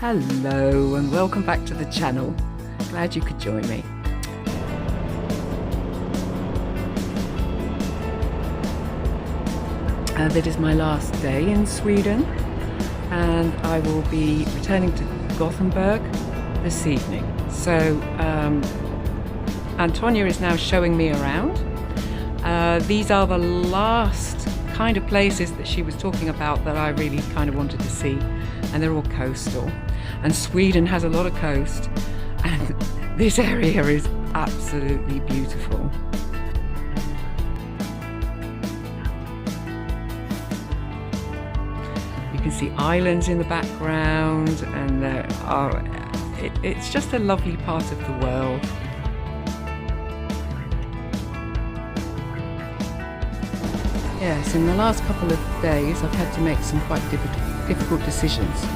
Hello and welcome back to the channel. Glad you could join me. It is my last day in Sweden and I will be returning to Gothenburg this evening. So Antonia is now showing me around. These are the last kind of places that she was talking about that I really kind of wanted to see, and they're all coastal. And Sweden has a lot of coast, and this area is absolutely beautiful. You can see islands in the background, and it's just a lovely part of the world. Yes, in the last couple of days I've had to make some quite difficult decisions.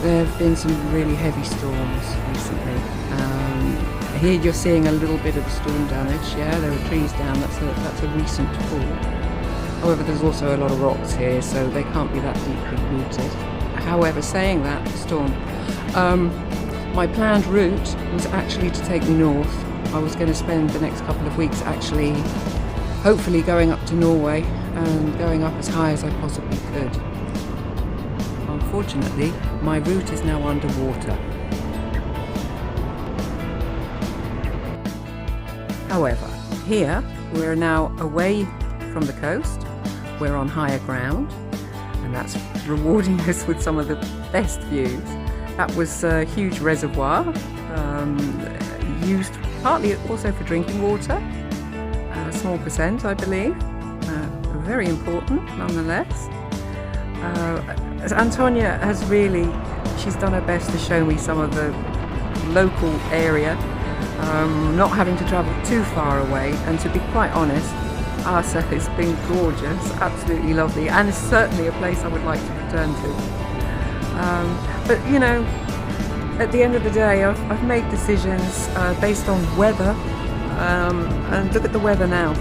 There have been some really heavy storms recently. Here you're seeing a little bit of storm damage. Yeah, there are trees down. That's a recent fall. However, there's also a lot of rocks here, so they can't be that deeply rooted. However, saying that, the storm, my planned route was actually to take me north. I was going to spend the next couple of weeks actually, hopefully going up to Norway and going up as high as I possibly could. Unfortunately, my route is now underwater. However, here we're now away from the coast, we're on higher ground, and that's rewarding us with some of the best views. That was a huge reservoir, used partly also for drinking water, a small percent I believe, very important nonetheless. Antonia has she's done her best to show me some of the local area, not having to travel too far away, and to be quite honest, Asa has been gorgeous, absolutely lovely, and it's certainly a place I would like to return to. But you know, at the end of the day I've made decisions based on weather, and look at the weather now.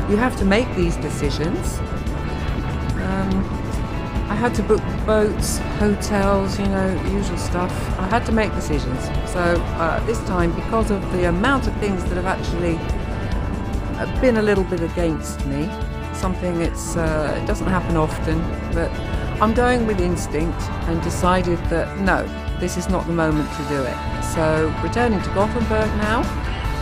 You have to make these decisions. I had to book boats, hotels, you know, usual stuff. I had to make decisions. So this time, because of the amount of things that have actually been a little bit against me, it doesn't happen often, but I'm going with instinct and decided that no, this is not the moment to do it. So returning to Gothenburg now,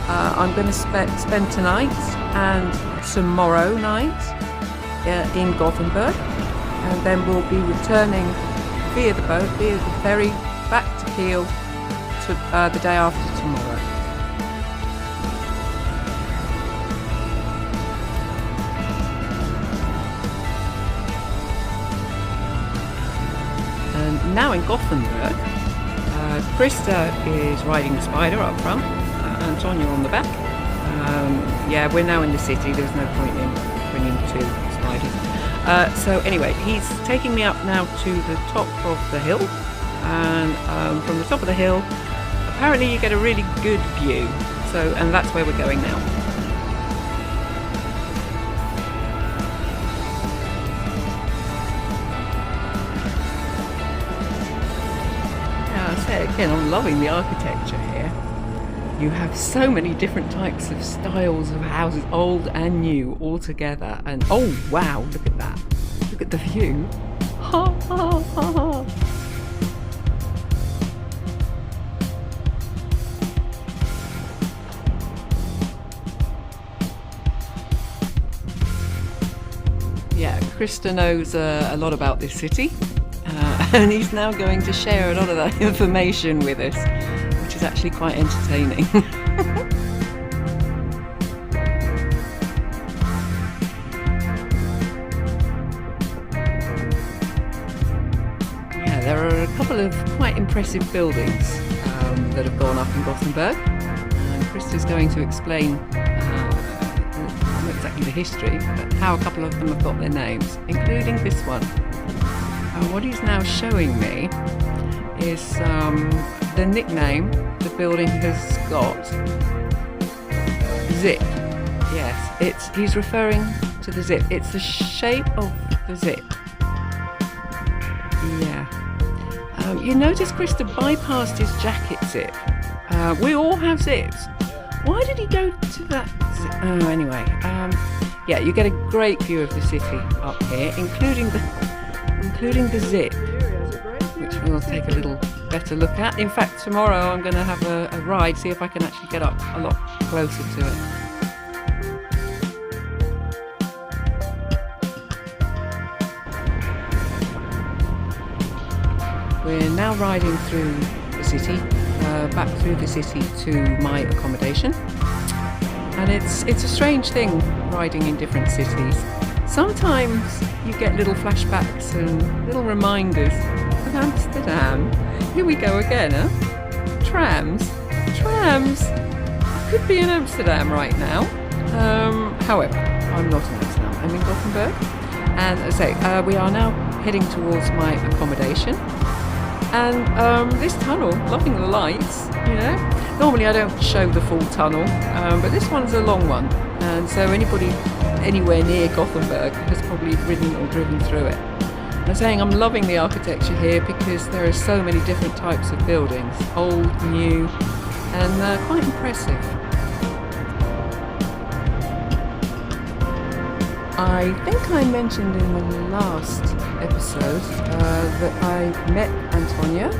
I'm going to spend tonight and tomorrow night in Gothenburg. And then we'll be returning via the boat, via the ferry, back to Keil the day after tomorrow. And now in Gothenburg, Krista is riding the spider up front, Antonia on the back. Yeah, we're now in the city, there's no point in bringing two spiders. So anyway, he's taking me up now to the top of the hill, and from the top of the hill apparently you get a really good view, and that's where we're going now. Now I say again, I'm loving the architecture here. You have so many different types of styles of houses, old and new, all together. And oh wow, look at that. Look at the view. Ha ha ha ha. Yeah, Krista knows a lot about this city, and he's now going to share a lot of that information with us, which is actually quite entertaining. Yeah, there are a couple of quite impressive buildings that have gone up in Gothenburg, and Krista's going to explain not exactly the history, but how a couple of them have got their names, including this one. And what he's now showing me is the nickname the building has got. Zip. Yes, he's referring to the zip. It's the shape of the zip. Yeah. You notice Krista bypassed his jacket zip. We all have zips. Why did he go to that zip? Oh, anyway. Yeah, you get a great view of the city up here, including the zip, which we'll take a little better look at. In fact, tomorrow I'm going to have a ride, see if I can actually get up a lot closer to it. We're now riding through the city, back through the city to my accommodation. And it's a strange thing riding in different cities. Sometimes you get little flashbacks and little reminders of Amsterdam. Here we go again, huh? Trams. I could be in Amsterdam right now. However, I'm not in Amsterdam. I'm in Gothenburg. And as I say, we are now heading towards my accommodation. And this tunnel, loving the lights, you know. Normally I don't show the full tunnel, but this one's a long one. And so anybody anywhere near Gothenburg has probably ridden or driven through it. I'm saying I'm loving the architecture here because there are so many different types of buildings, old, new, and quite impressive. I think I mentioned in the last episode that I met Antonia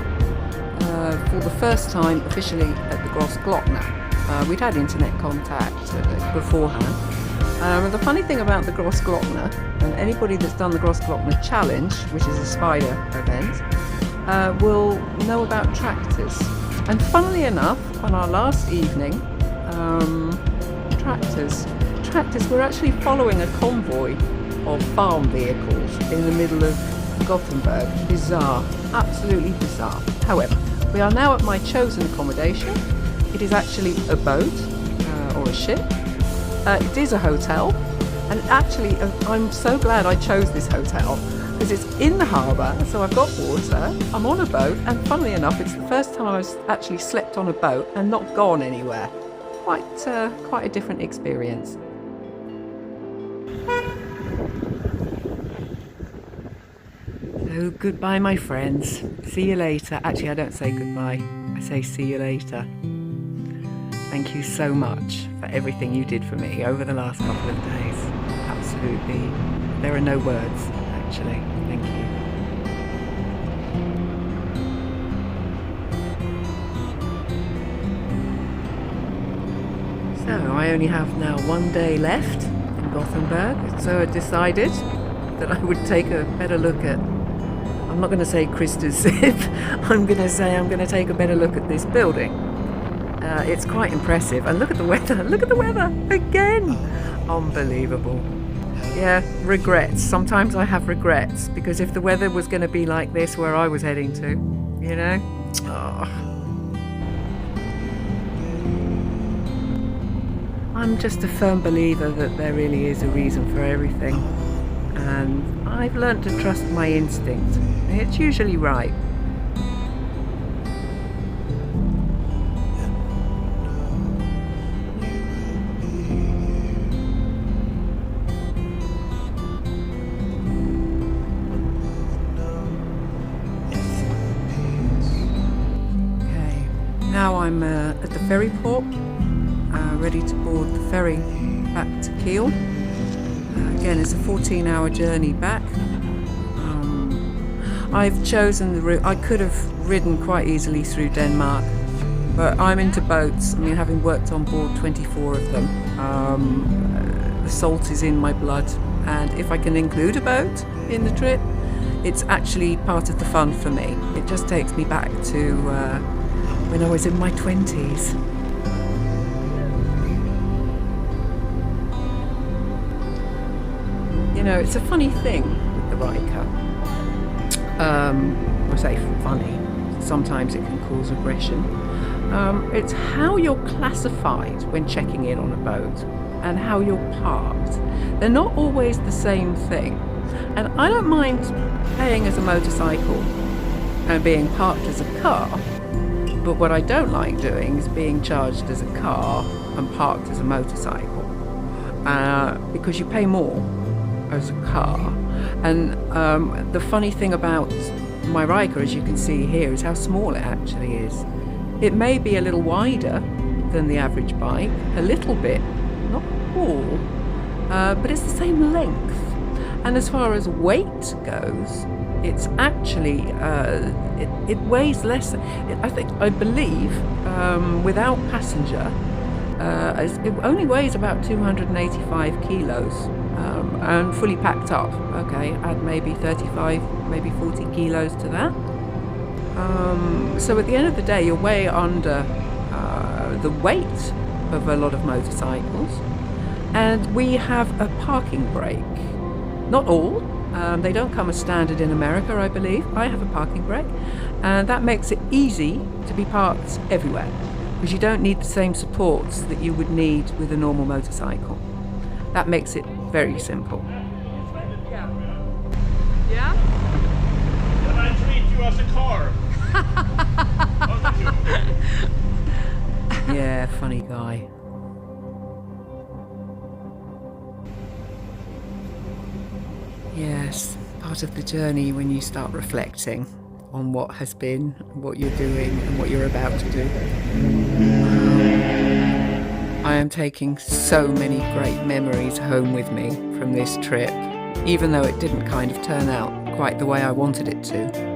for the first time officially at the Grossglockner. We'd had internet contact beforehand. And the funny thing about the Grossglockner, and anybody that's done the Grossglockner Challenge, which is a spider event, will know about tractors. And funnily enough, on our last evening, tractors were actually following a convoy of farm vehicles in the middle of Gothenburg. Bizarre, absolutely bizarre. However, we are now at my chosen accommodation. It is actually a boat or a ship. It is a hotel, and actually I'm so glad I chose this hotel because it's in the harbour, so I've got water, I'm on a boat, and funnily enough it's the first time I've actually slept on a boat and not gone anywhere. Quite a different experience. So goodbye my friends, see you later. Actually I don't say goodbye, I say see you later. Thank you so much for everything you did for me over the last couple of days. Absolutely. There are no words, actually. Thank you. So I only have now one day left in Gothenburg, so I decided that I would take a better look at, I'm not going to say Krista's zip, I'm going to say I'm going to take a better look at this building. It's quite impressive, and look at the weather again, unbelievable. Yeah, regrets. Sometimes I have regrets because if the weather was going to be like this where I was heading to, you know. I'm just a firm believer that there really is a reason for everything, and I've learnt to trust my instinct. It's usually right. Now I'm at the ferry port, ready to board the ferry back to Keil. Again, it's a 14-hour journey back. I've chosen the route. I could have ridden quite easily through Denmark, but I'm into boats. I mean, having worked on board 24 of them, the salt is in my blood, and if I can include a boat in the trip, it's actually part of the fun for me. It just takes me back to when I was in my 20s. You know, it's a funny thing with the Riker. I say funny, sometimes it can cause aggression. It's how you're classified when checking in on a boat and how you're parked. They're not always the same thing. And I don't mind paying as a motorcycle and being parked as a car. But what I don't like doing is being charged as a car and parked as a motorcycle, because you pay more as a car. And the funny thing about my Riker, as you can see here, is how small it actually is. It may be a little wider than the average bike, a little bit, not all, but it's the same length. And as far as weight goes, it's actually, it weighs less. I believe, without passenger, it only weighs about 285 kilos, and fully packed up. Okay, add maybe 35, maybe 40 kilos to that. So at the end of the day, you're way under the weight of a lot of motorcycles. And we have a parking brake. Not all. They don't come as standard in America, I believe. I have a parking brake, and that makes it easy to be parked everywhere, because you don't need the same supports that you would need with a normal motorcycle. That makes it very simple. Yeah? Can I treat you as a car? Yeah, funny guy. Yes, part of the journey when you start reflecting on what has been, what you're doing, and what you're about to do. I am taking so many great memories home with me from this trip, even though it didn't kind of turn out quite the way I wanted it to.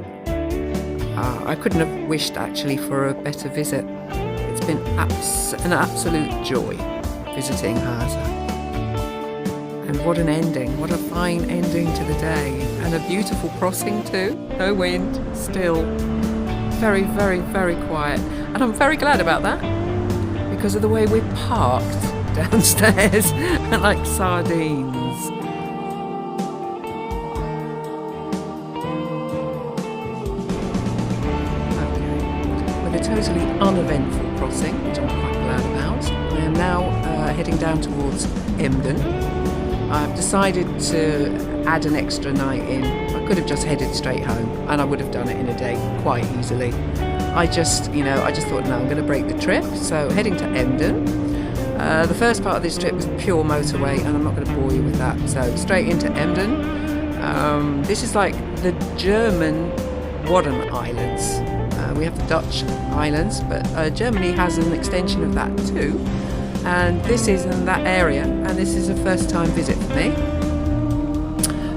I couldn't have wished actually for a better visit. It's been an absolute joy visiting Hasa. And what an ending, what a fine ending to the day. And a beautiful crossing too, no wind, still. Very, very, very quiet. And I'm very glad about that, because of the way we're parked downstairs like sardines. Okay, with a totally uneventful crossing, which I'm quite glad about, I am now heading down towards Emden. I've decided to add an extra night in. I could have just headed straight home, and I would have done it in a day quite easily. I just thought, no, I'm going to break the trip. So heading to Emden. The first part of this trip was pure motorway, and I'm not going to bore you with that. So straight into Emden. This is like the German Wadden Islands. We have the Dutch islands, but Germany has an extension of that too. And this is in that area, and this is a first time visit for me.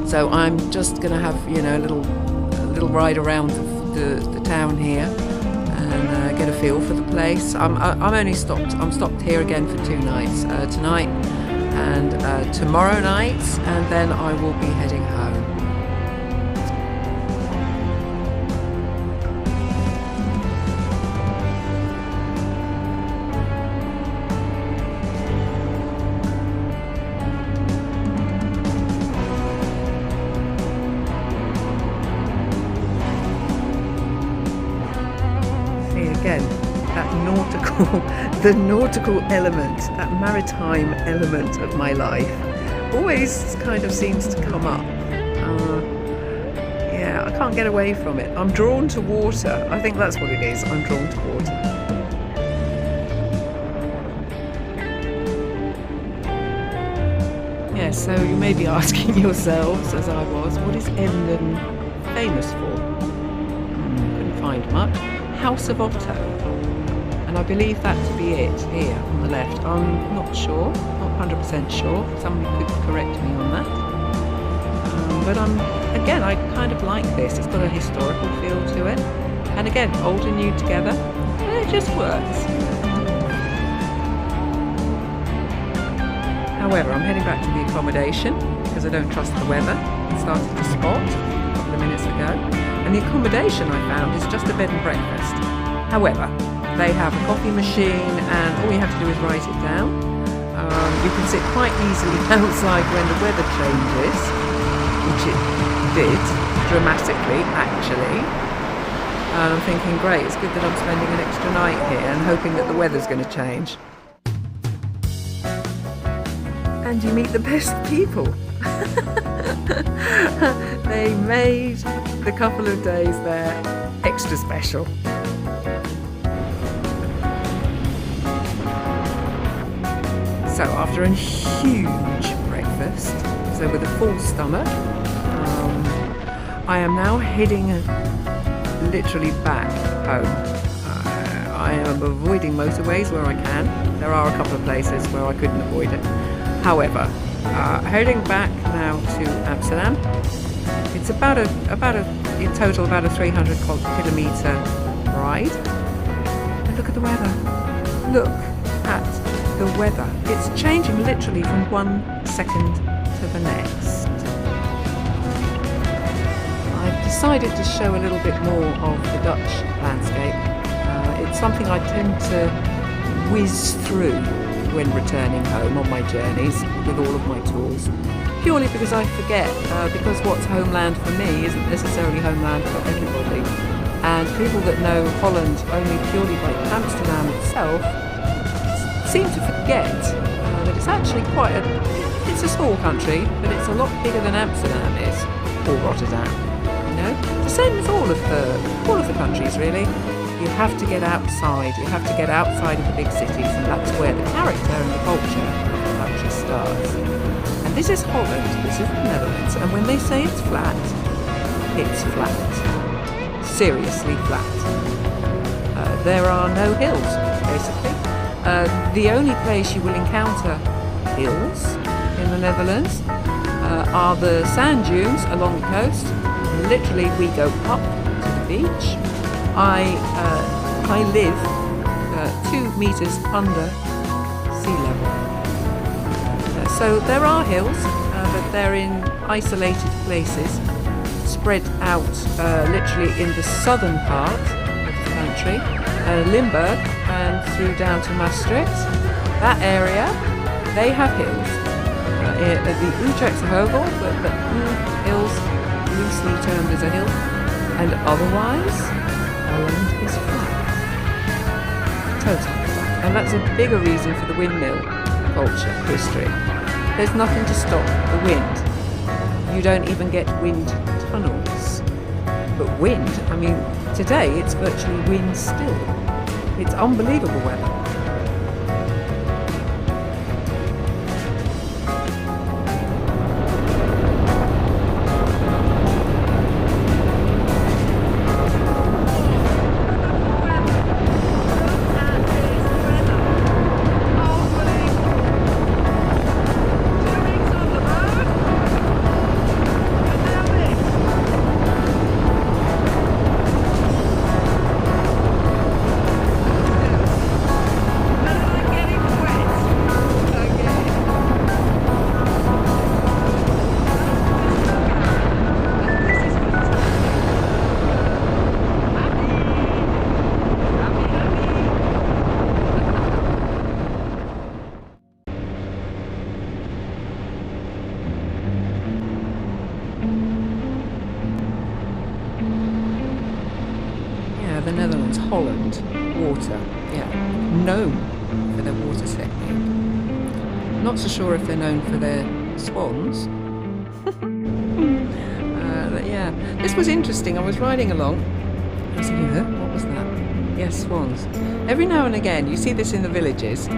So I'm just going to have, a little ride around the town here and get a feel for the place. I'm stopped here again for 2 nights, tonight and tomorrow night, and then I will be heading home. Again, the nautical element, that maritime element of my life always kind of seems to come up. I can't get away from it. I'm drawn to water. I think that's what it is. I'm drawn to water. Yeah, so you may be asking yourselves, as I was, what is Emden famous for? Couldn't find much. House of Otto, and I believe that to be it here on the left. I'm not sure, not 100% sure. Somebody could correct me on that. But I kind of like this. It's got a historical feel to it, and again, old and new together. It just works. However, I'm heading back to the accommodation because I don't trust the weather. It started to spot a couple of minutes ago. And the accommodation I found is just a bed and breakfast. However, they have a coffee machine, and all you have to do is write it down. You can sit quite easily outside when the weather changes, which it did dramatically actually. And I'm thinking, great, it's good that I'm spending an extra night here and hoping that the weather's going to change. And you meet the best people. They made the couple of days there extra special. So after a huge breakfast, so with a full stomach, I am now heading literally back home. I am avoiding motorways where I can. There are a couple of places where I couldn't avoid it. However, heading back now to Amsterdam. It's about a in total about a 300 kilometre ride. And look at the weather. Look at the weather. It's changing literally from 1 second to the next. I've decided to show a little bit more of the Dutch landscape. It's something I tend to whiz through when returning home on my journeys with all of my tours. Purely because I forget, because what's homeland for me isn't necessarily homeland for everybody. And people that know Holland only purely by Amsterdam itself seem to forget that it's actually it's a small country, but it's a lot bigger than Amsterdam is, or Rotterdam. You know, the same as all of the countries really. You have to get outside. You have to get outside of the big cities, and that's where the character and the culture of the country starts. And this is Holland. This is the Netherlands. And when they say it's flat, it's flat. Seriously flat. There are no hills, basically. The only place you will encounter hills in the Netherlands are the sand dunes along the coast. Literally, we go up to the beach. I live 2 metres under sea level. So there are hills, but they're in isolated places, spread out literally in the southern part of the country, Limburg and through down to Maastricht. That area, they have hills. The Utrechtse Heuvel, but the hills loosely termed as a hill, and otherwise Holland is flat. Totally flat. And that's a bigger reason for the windmill culture history. There's nothing to stop the wind. You don't even get wind tunnels. But wind, I mean, today it's virtually wind still. It's unbelievable weather. The Netherlands, Holland, water, known for their water technique. Not so sure if they're known for their swans. This was interesting. I was riding along. I was thinking, what was that? Yes, swans. Every now and again, you see this in the villages.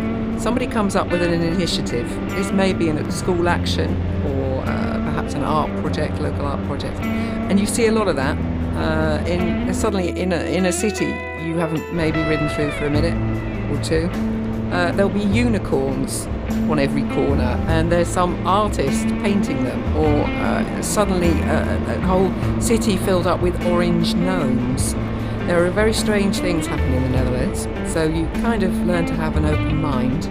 Somebody comes up with an initiative. This may be a school action or perhaps an art project, local art project, and you see a lot of that. Suddenly in a city you haven't maybe ridden through for a minute or two, there'll be unicorns on every corner, and there's some artist painting them, or suddenly a whole city filled up with orange gnomes. There are very strange things happening in the Netherlands, so you kind of learn to have an open mind.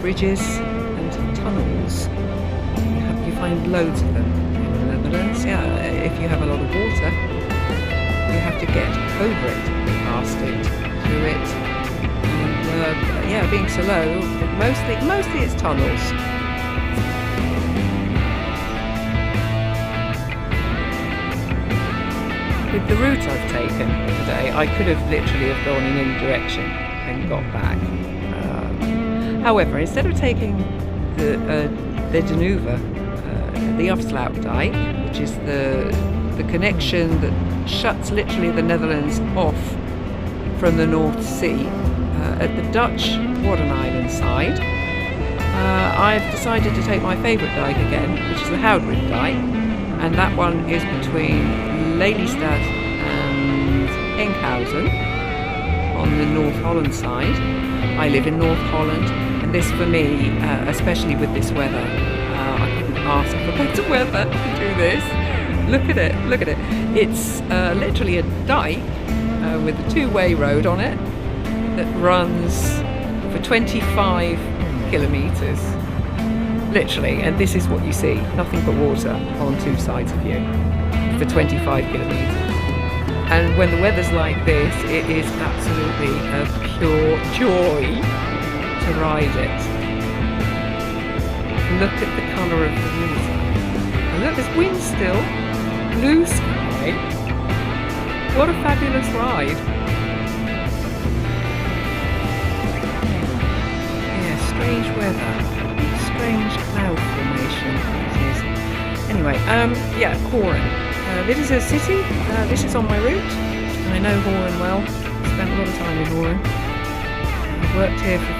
Bridges and tunnels. You find loads of them in the Netherlands. If you have a lot of water, you have to get over it, past it, through it. And being so low, mostly it's tunnels. With the route I've taken today, I could have literally gone in any direction and got back. However, instead of taking the Denuwe, the Houtribdijk, which is the connection that shuts literally the Netherlands off from the North Sea, at the Dutch Warden Island side, I've decided to take my favourite dike again, which is the Houtribdijk, and that one is between Lelystad and Enkhuizen on the North Holland side. I live in North Holland, and this for me, especially with this weather, I couldn't ask for better weather to do this. Look at it, look at it. It's literally a dike with a two-way road on it that runs for 25 kilometres, literally, and this is what you see, nothing but water on two sides of you for 25 kilometres. And when the weather's like this, it is absolutely a pure joy to ride it. Look at the colour of the water. And look, there's wind still, blue sky. What a fabulous ride. Strange weather, strange cloud formation. Anyway, yeah, Hoorn. This is a city. This is on my route. I know Hoorn well. Spent a lot of time in Hoorn. I've worked here for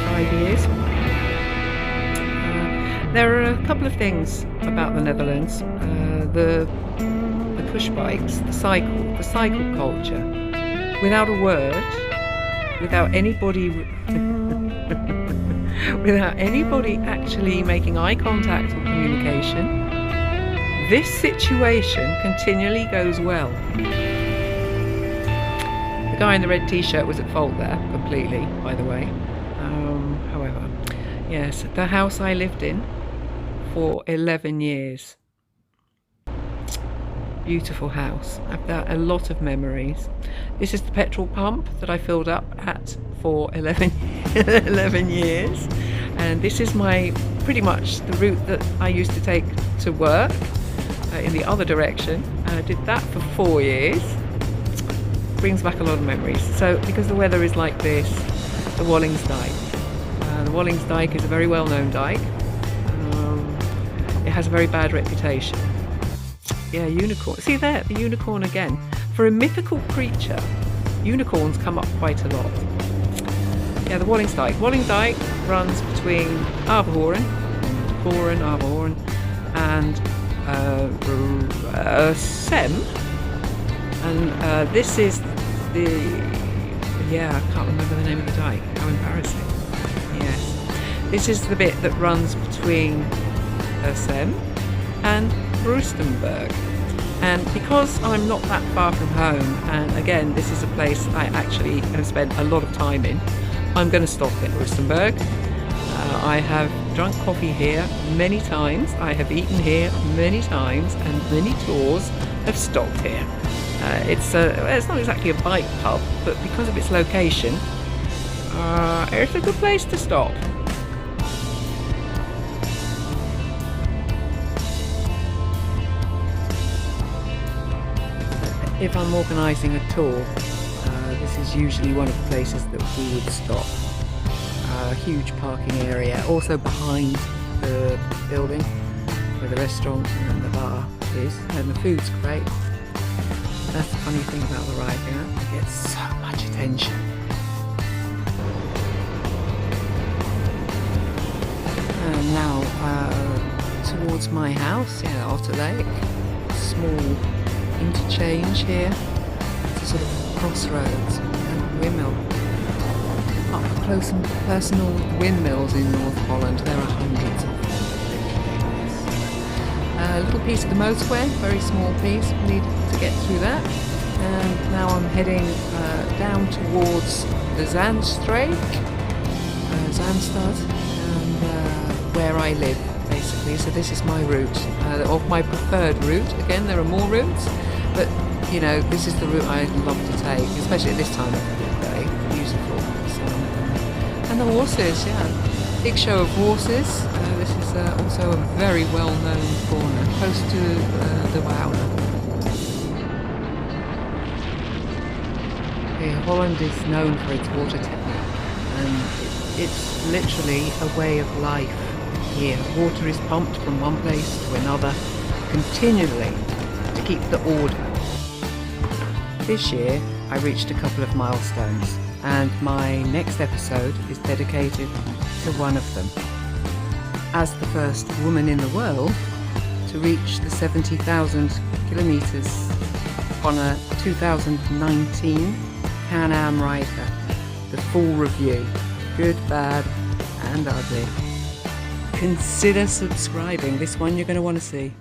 5 years. There are a couple of things about the Netherlands. The push bikes, the cycle culture. Without a word, without anybody. Without anybody actually making eye contact or communication, this situation continually goes well. The guy in the red t-shirt was at fault there, completely, by the way. However, yes, the house I lived in for 11 years. Beautiful house. I've got a lot of memories. This is the petrol pump that I filled up at for 11 years, and this is my pretty much the route that I used to take to work in the other direction. I did that for 4 years. Brings back a lot of memories. So because the weather is like this, the Wallingsdijk. The Wallingsdijk is a very well-known dike. It has a very bad reputation. Yeah, unicorn. See there, the unicorn again. For a mythical creature, unicorns come up quite a lot. Yeah, the Wallingsdijk. Wallingsdijk runs between Hoorn, and Sem. And this is the... Yeah, I can't remember the name of the dike. How embarrassing. Yes. This is the bit that runs between Sem and Gothenburg. And because I'm not that far from home, and again, this is a place I actually have spent a lot of time in, I'm going to stop in Gothenburg. I have drunk coffee here many times, I have eaten here many times, and many tours have stopped here. It's not exactly a bike pub, but because of its location, it's a good place to stop. If I'm organising a tour, this is usually one of the places that we would stop. A huge parking area, also behind the building where the restaurant and the bar is, and the food's great. That's the funny thing about the ride, you know, it gets so much attention. And now towards my house, yeah, Otter Lake, small interchange here. It's a sort of crossroads and windmill. Up close and personal windmills in North Holland. There are hundreds of them. A little piece of the motorway, very small piece. Need to get through that. And now I'm heading down towards the Zaanstreek, Zaanstad, and where I live, basically. So this is my route, or my preferred route. Again, there are more routes, but you know, this is the route I love to take, especially at this time of the day. Beautiful. So, and the horses, yeah, big show of horses. This is also a very well-known corner, close to the Wouwer. Holland is known for its water technique, and it's literally a way of life here. Water is pumped from one place to another continually to keep the order. This year I reached a couple of milestones. and my next episode is dedicated to one of them. As the first woman in the world to reach the 70,000 kilometres on a 2019 Can-Am rider. The full review, good, bad and ugly. Consider subscribing, this one you're going to want to see.